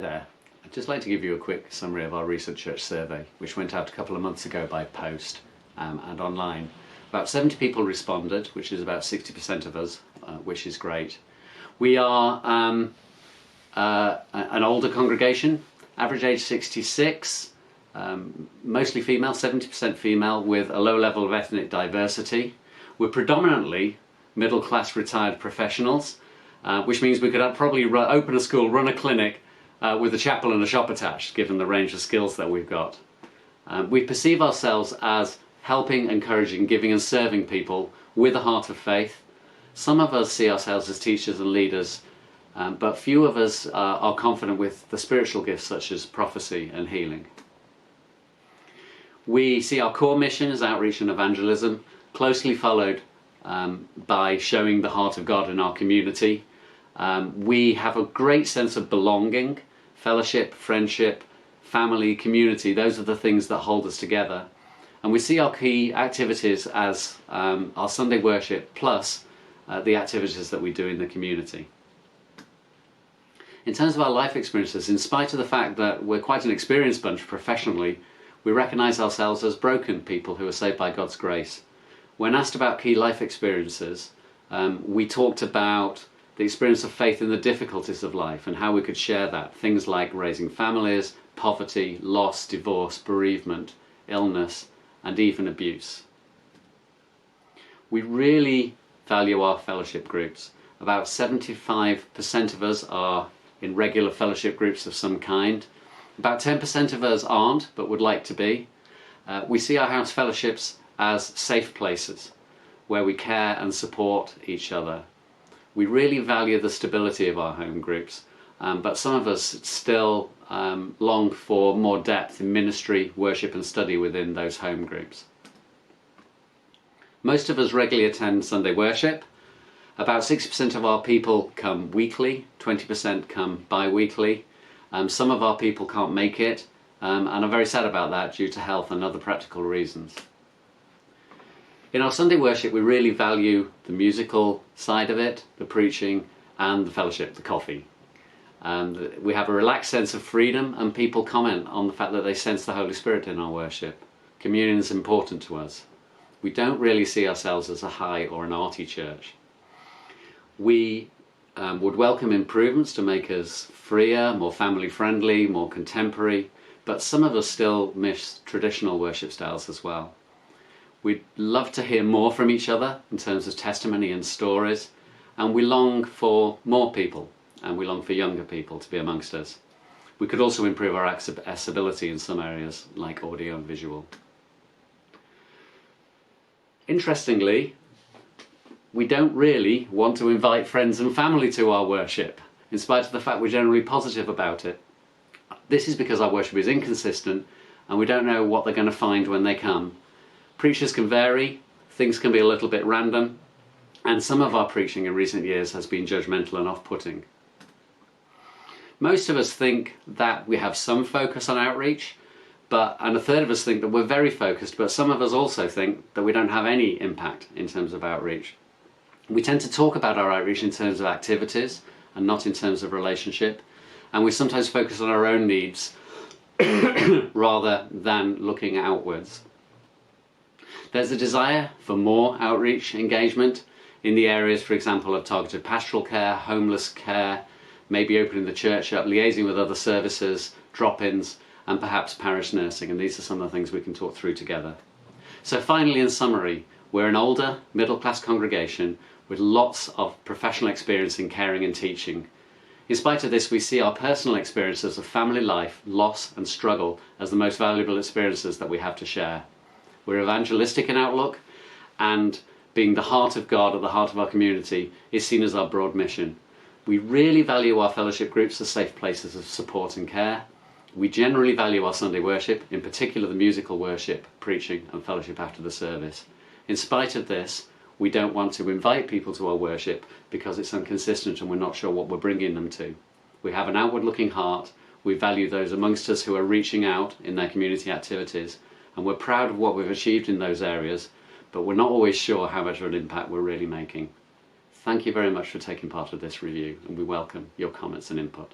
There. I'd just like to give you a quick summary of our recent church survey, which went out a couple of months ago by post and online. About 70 people responded, which is about 60% of us, which is great. We are an older congregation, average age 66, mostly female, 70% female, with a low level of ethnic diversity. We're predominantly middle-class retired professionals, which means we could probably open a school, run a clinic, with a chapel and a shop attached, given the range of skills that we've got. We perceive ourselves as helping, encouraging, giving and serving people with a heart of faith. Some of us see ourselves as teachers and leaders, but few of us are confident with the spiritual gifts such as prophecy and healing. We see our core mission as outreach and evangelism, closely followed by showing the heart of God in our community. We have a great sense of belonging, fellowship, friendship, family, community. Those are the things that hold us together. And we see our key activities as our Sunday worship plus the activities that we do in the community. In terms of our life experiences, in spite of the fact that we're quite an experienced bunch professionally, we recognise ourselves as broken people who are saved by God's grace. When asked about key life experiences, we talked about the experience of faith in the difficulties of life and how we could share that. Things like raising families, poverty, loss, divorce, bereavement, illness, and even abuse. We really value our fellowship groups. About 75% of us are in regular fellowship groups of some kind. About 10% of us aren't, but would like to be. We see our house fellowships as safe places where we care and support each other. We really value the stability of our home groups, but some of us still long for more depth in ministry, worship and study within those home groups. Most of us regularly attend Sunday worship. About 60% of our people come weekly, 20% come bi-weekly. Some of our people can't make it, and I'm very sad about that due to health and other practical reasons. In our Sunday worship, we really value the musical side of it, the preaching, and the fellowship, the coffee. We have a relaxed sense of freedom, and people comment on the fact that they sense the Holy Spirit in our worship. Communion is important to us. We don't really see ourselves as a high or an arty church. We would welcome improvements to make us freer, more family friendly, more contemporary, but some of us still miss traditional worship styles as well. We'd love to hear more from each other in terms of testimony and stories, and we long for more people, and we long for younger people to be amongst us. We could also improve our accessibility in some areas, like audio and visual. Interestingly, we don't really want to invite friends and family to our worship, in spite of the fact we're generally positive about it. This is because our worship is inconsistent, and we don't know what they're going to find when they come. Preachers can vary, things can be a little bit random, and some of our preaching in recent years has been judgmental and off-putting. Most of us think that we have some focus on outreach, and a third of us think that we're very focused, but some of us also think that we don't have any impact in terms of outreach. We tend to talk about our outreach in terms of activities and not in terms of relationship, and we sometimes focus on our own needs rather than looking outwards. There's a desire for more outreach engagement in the areas, for example, of targeted pastoral care, homeless care, maybe opening the church up, liaising with other services, drop-ins, and perhaps parish nursing, and these are some of the things we can talk through together. So finally, in summary, we're an older, middle-class congregation with lots of professional experience in caring and teaching. In spite of this, we see our personal experiences of family life, loss and struggle as the most valuable experiences that we have to share. We're evangelistic in outlook, and being the heart of God at the heart of our community is seen as our broad mission. We really value our fellowship groups as safe places of support and care. We generally value our Sunday worship, in particular the musical worship, preaching and fellowship after the service. In spite of this, we don't want to invite people to our worship because it's inconsistent and we're not sure what we're bringing them to. We have an outward-looking heart. We value those amongst us who are reaching out in their community activities, and we're proud of what we've achieved in those areas, but we're not always sure how much of an impact we're really making. Thank you very much for taking part of this review, and we welcome your comments and input.